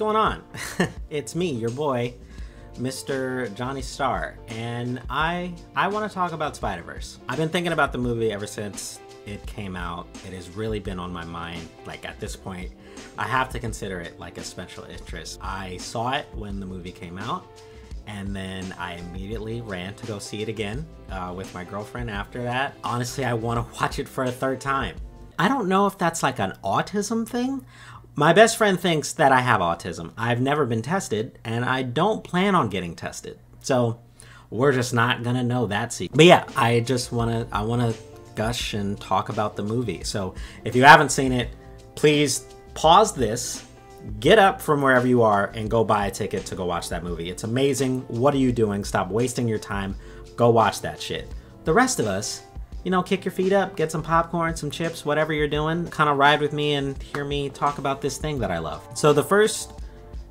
going on? It's me, your boy, Mr. Johnny Starr, and I want to talk about Spider-Verse. I've been thinking about the movie ever since it came out. It has really been on my mind. Like, at this point, I have to consider it like a special interest. I saw it when the movie came out, and then I immediately ran to go see it again with my girlfriend after that. Honestly, I want to watch it for a third time. I don't know if that's like an autism thing. My best friend thinks that I have autism. I've never been tested, and I don't plan on getting tested. So we're just not gonna know that secret. But yeah, I wanna gush and talk about the movie. So if you haven't seen it, please pause this, get up from wherever you are, and go buy a ticket to go watch that movie. It's amazing. What are you doing? Stop wasting your time. Go watch that shit. The rest of us, you know, kick your feet up, get some popcorn, some chips, whatever you're doing. Kind of ride with me and hear me talk about this thing that I love. So the first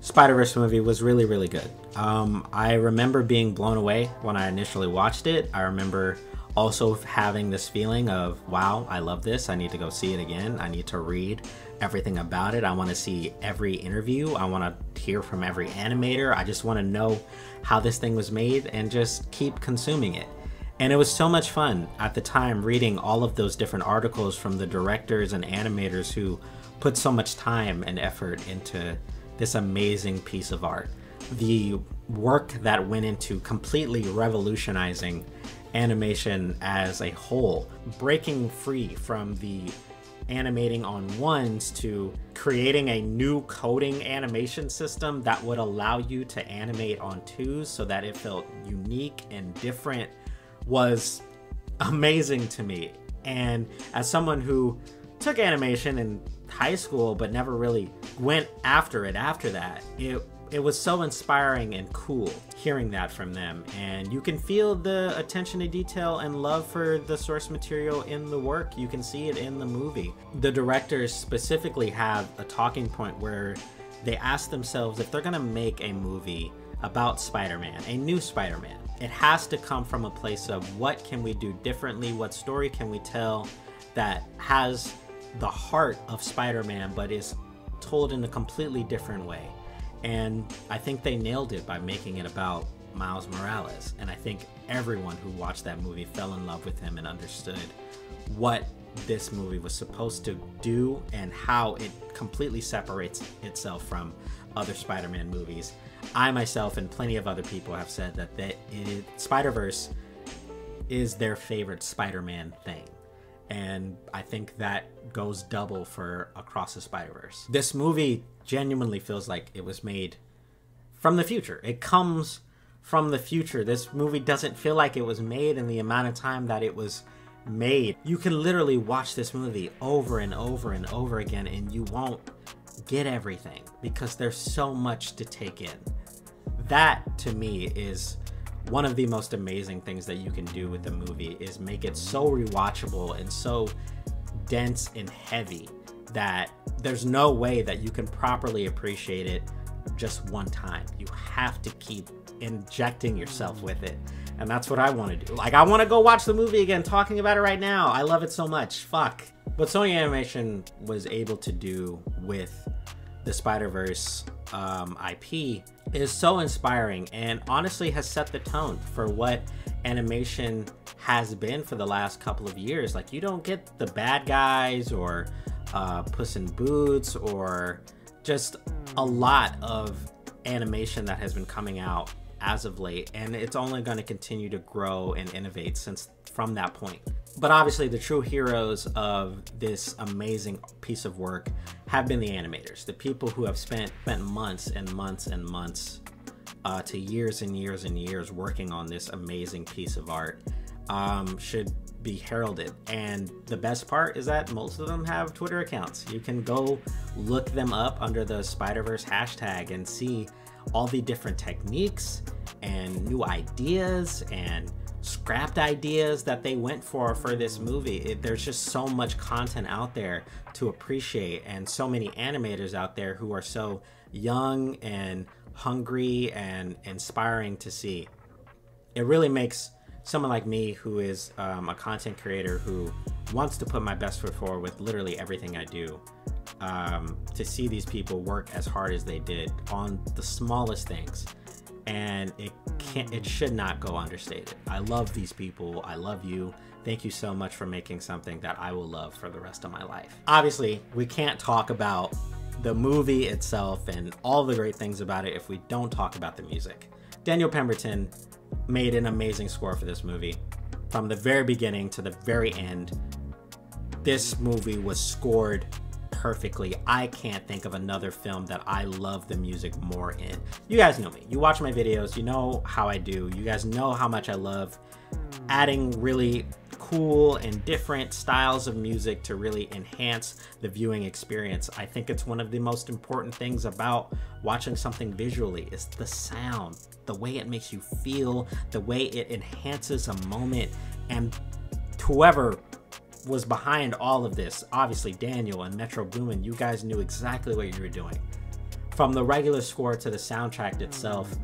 Spider-Verse movie was really, really good. I remember being blown away when I initially watched it. I remember also having this feeling of, wow, I love this. I need to go see it again. I need to read everything about it. I want to see every interview. I want to hear from every animator. I just want to know how this thing was made and just keep consuming it. And it was so much fun at the time reading all of those different articles from the directors and animators who put so much time and effort into this amazing piece of art. The work that went into completely revolutionizing animation as a whole, breaking free from the animating on ones to creating a new coding animation system that would allow you to animate on twos so that it felt unique and different, was amazing to me. And as someone who took animation in high school but never really went after it after that, it was so inspiring and cool hearing that from them. And you can feel the attention to detail and love for the source material in the work. You can see it in the movie. The directors specifically have a talking point where they ask themselves if they're gonna make a movie about Spider-Man, a new Spider-Man, it has to come from a place of what can we do differently, what story can we tell that has the heart of Spider-Man but is told in a completely different way. And I think they nailed it by making it about Miles Morales. And I think everyone who watched that movie fell in love with him and understood what this movie was supposed to do and how it completely separates itself from other Spider-Man movies. I myself and plenty of other people have said that Spider-Verse is their favorite Spider-Man thing. And I think that goes double for Across the Spider-Verse. This movie genuinely feels like it was made from the future. It comes from the future. This movie doesn't feel like it was made in the amount of time that it was made. You can literally watch this movie over and over and over again and you won't get everything because there's so much to take in. That to me is one of the most amazing things that you can do with a movie, is make it so rewatchable and so dense and heavy that there's no way that you can properly appreciate it just one time. You have to keep injecting yourself with it. And that's what I want to do. Like, I want to go watch the movie again, talking about it right now. I love it so much. Fuck. What Sony Animation was able to do with the Spider-Verse IP is so inspiring and honestly has set the tone for what animation has been for the last couple of years. Like, you don't get the Bad Guys or Puss in Boots or just a lot of animation that has been coming out as of late, and it's only going to continue to grow and innovate from that point. But obviously the true heroes of this amazing piece of work have been the animators, the people who have spent months and months and months to years and years and years working on this amazing piece of art. Should be heralded. And the best part is that most of them have Twitter accounts. You can go look them up under the Spider-Verse hashtag and see all the different techniques and new ideas and scrapped ideas that they went for this movie. There's just so much content out there to appreciate, and so many animators out there who are so young and hungry and inspiring to see. It really makes someone like me, who is a content creator who wants to put my best foot forward with literally everything I do, to see these people work as hard as they did on the smallest things, and it should not go understated. I love these people. I love you. Thank you so much for making something that I will love for the rest of my life. Obviously, we can't talk about the movie itself and all the great things about it if we don't talk about the music. Daniel Pemberton made an amazing score for this movie. From the very beginning to the very end, this movie was scored perfectly. I can't think of another film that I love the music more in. You guys know me. You watch my videos. You know how I do. You guys know how much I love adding really cool and different styles of music to really enhance the viewing experience. I think it's one of the most important things about watching something visually is the sound, the way it makes you feel, the way it enhances a moment. And whoever was behind all of this, obviously Daniel and Metro Boomin, you guys knew exactly what you were doing. From the regular score to the soundtrack itself,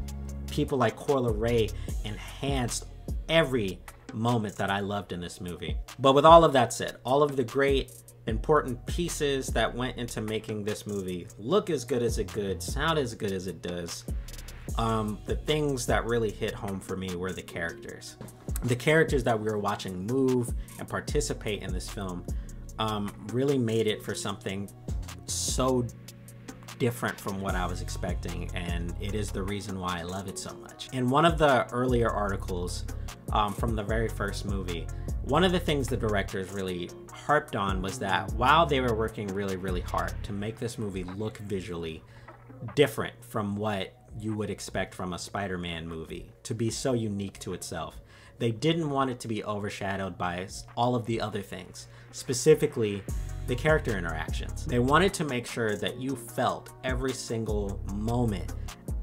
people like Corla Ray enhanced every moment that I loved in this movie. But with all of that said, all of the great important pieces that went into making this movie look as good as it could, sound as good as it does, the things that really hit home for me were the characters. The characters that we were watching move and participate in this film really made it for something so different from what I was expecting, and it is the reason why I love it so much. In one of the earlier articles from the very first movie, one of the things the directors really harped on was that while they were working really, really hard to make this movie look visually different from what you would expect from a Spider-Man movie, to be so unique to itself, they didn't want it to be overshadowed by all of the other things, specifically the character interactions. They wanted to make sure that you felt every single moment,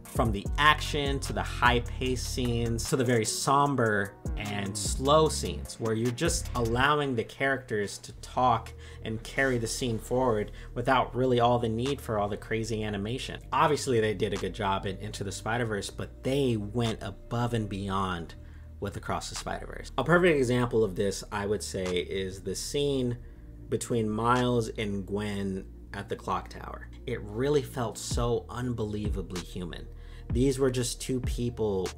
from the action to the high-paced scenes to the very somber and slow scenes where you're just allowing the characters to talk and carry the scene forward without really all the need for all the crazy animation. Obviously, they did a good job in Into the Spider-Verse, but they went above and beyond with Across the Spider-Verse. A perfect example of this, I would say, is the scene between Miles and Gwen at the clock tower. It really felt so unbelievably human. These were just two people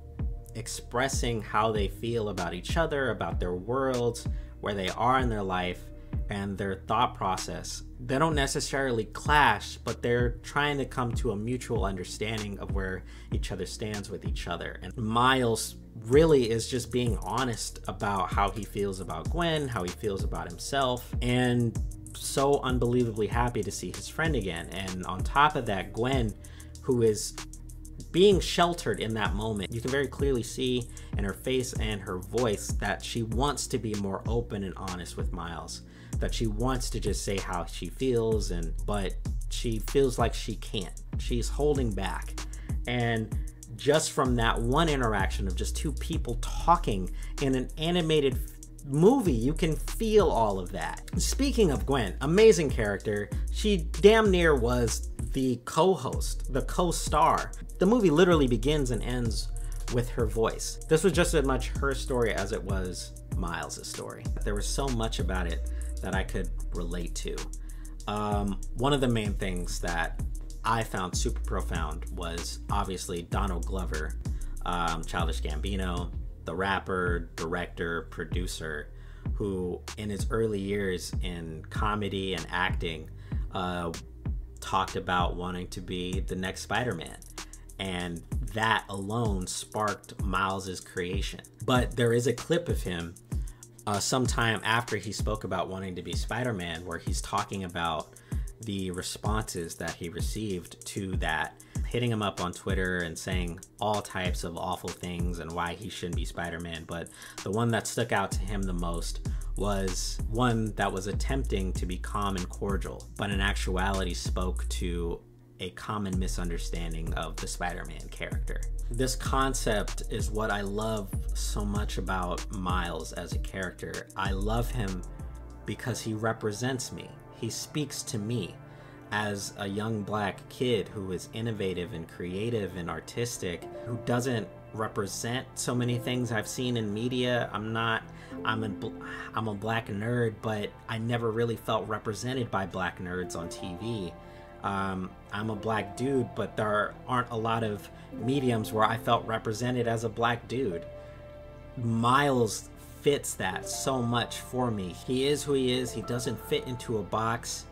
expressing how they feel about each other, about their worlds, where they are in their life, and their thought process. They don't necessarily clash, but they're trying to come to a mutual understanding of where each other stands with each other. And Miles really is just being honest about how he feels about Gwen, how he feels about himself, and so unbelievably happy to see his friend again. And on top of that, Gwen, who is being sheltered in that moment, you can very clearly see in her face and her voice that she wants to be more open and honest with Miles, that she wants to just say how she feels, but she feels like she can't. She's holding back. And just from that one interaction of just two people talking in an animated movie, you can feel all of that. Speaking of Gwen, amazing character. She damn near was the co-host, the co-star. The movie literally begins and ends with her voice. This was just as much her story as it was Miles' story. There was so much about it that I could relate to. One of the main things that I found super profound was obviously Donald Glover, Childish Gambino, the rapper, director, producer, who in his early years in comedy and acting talked about wanting to be the next Spider-Man. And that alone sparked Miles's creation. But there is a clip of him sometime after he spoke about wanting to be Spider-Man, where he's talking about the responses that he received to that, hitting him up on Twitter and saying all types of awful things and why he shouldn't be Spider-Man. But the one that stuck out to him the most was one that was attempting to be calm and cordial, but in actuality spoke to a common misunderstanding of the Spider-Man character. This concept is what I love so much about Miles as a character. I love him because he represents me. He speaks to me as a young black kid who is innovative and creative and artistic, who doesn't represent so many things I've seen in media. I'm a black nerd, but I never really felt represented by black nerds on TV. I'm a black dude, but there aren't a lot of mediums where I felt represented as a black dude. Miles fits that so much for me. He is who he is. He doesn't fit into a box.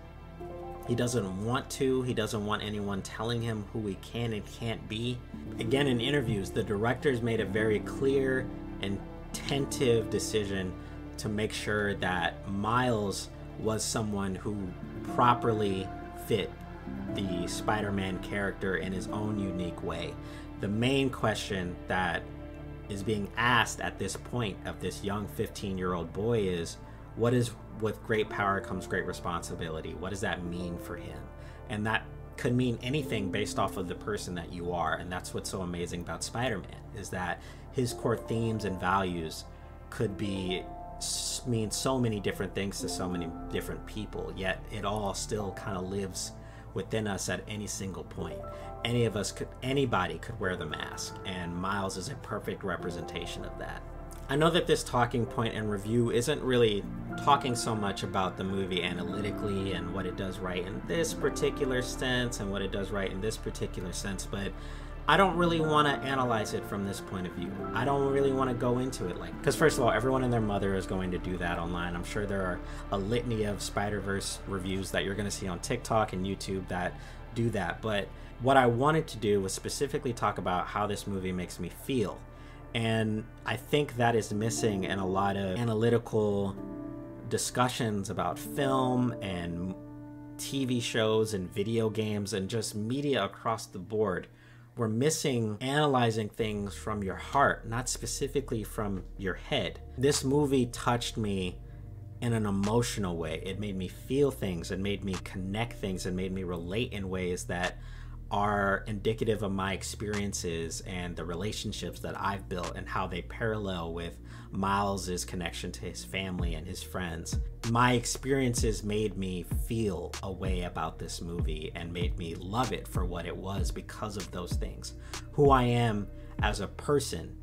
He doesn't want to. He doesn't want anyone telling him who he can and can't be. Again, in interviews, the directors made a very clear and tentative decision to make sure that Miles was someone who properly fit the Spider-Man character in his own unique way. The main question that is being asked at this point of this young 15-year-old boy is, what is with great power comes great responsibility? What does that mean for him? And that could mean anything based off of the person that you are. And that's what's so amazing about Spider-Man, is that his core themes and values could mean so many different things to so many different people, yet it all still kind of lives within us at any single point. Anybody could wear the mask, and Miles is a perfect representation of that. I know that this talking point and review isn't really talking so much about the movie analytically and what it does right in this particular sense and what it does right in this particular sense, but I don't really want to analyze it from this point of view. I don't really want to go into it because first of all, everyone and their mother is going to do that online. I'm sure there are a litany of Spider-Verse reviews that you're going to see on TikTok and YouTube that do that. But what I wanted to do was specifically talk about how this movie makes me feel. And I think that is missing in a lot of analytical discussions about film and TV shows and video games and just media across the board. We're missing analyzing things from your heart, not specifically from your head. This movie touched me in an emotional way. It made me feel things, it made me connect things, and made me relate in ways that are indicative of my experiences and the relationships that I've built and how they parallel with Miles's connection to his family and his friends. My experiences made me feel a way about this movie and made me love it for what it was because of those things. Who I am as a person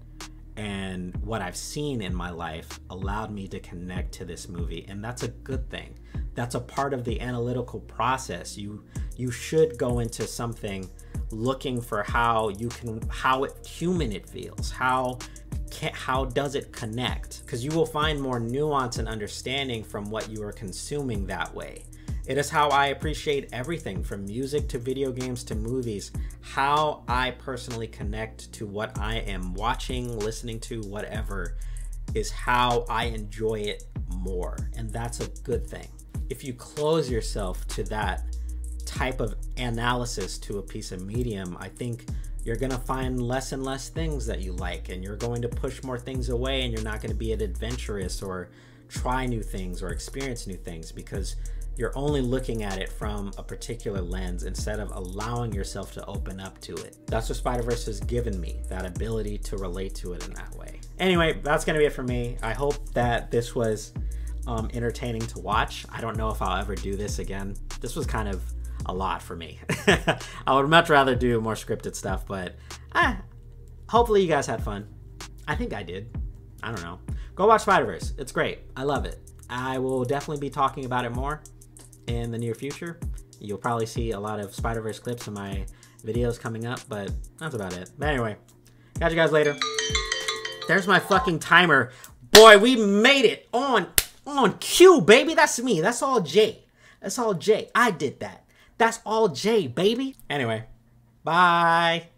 and what I've seen in my life allowed me to connect to this movie, and that's a good thing. That's a part of the analytical process. You should go into something looking for how human it feels. How does it connect? Because you will find more nuance and understanding from what you are consuming that way. It is how I appreciate everything from music to video games to movies. How I personally connect to what I am watching, listening to, whatever, is how I enjoy it more. And that's a good thing. If you close yourself to that type of analysis to a piece of medium, I think you're going to find less and less things that you like, and you're going to push more things away, and you're not going to be adventurous or try new things or experience new things because you're only looking at it from a particular lens instead of allowing yourself to open up to it. That's what Spider-Verse has given me, that ability to relate to it in that way. Anyway, that's gonna be it for me. I hope that this was entertaining to watch. I don't know if I'll ever do this again. This was kind of a lot for me. I would much rather do more scripted stuff, but hopefully you guys had fun. I think I did. I don't know. Go watch Spider-Verse. It's great. I love it. I will definitely be talking about it more in the near future. You'll probably see a lot of Spider-Verse clips in my videos coming up, but that's about it. But anyway, catch you guys later. There's my fucking timer. Boy, we made it on cue, baby. That's me. That's all Jay. That's all Jay. I did that. That's all Jay, baby. Anyway, bye.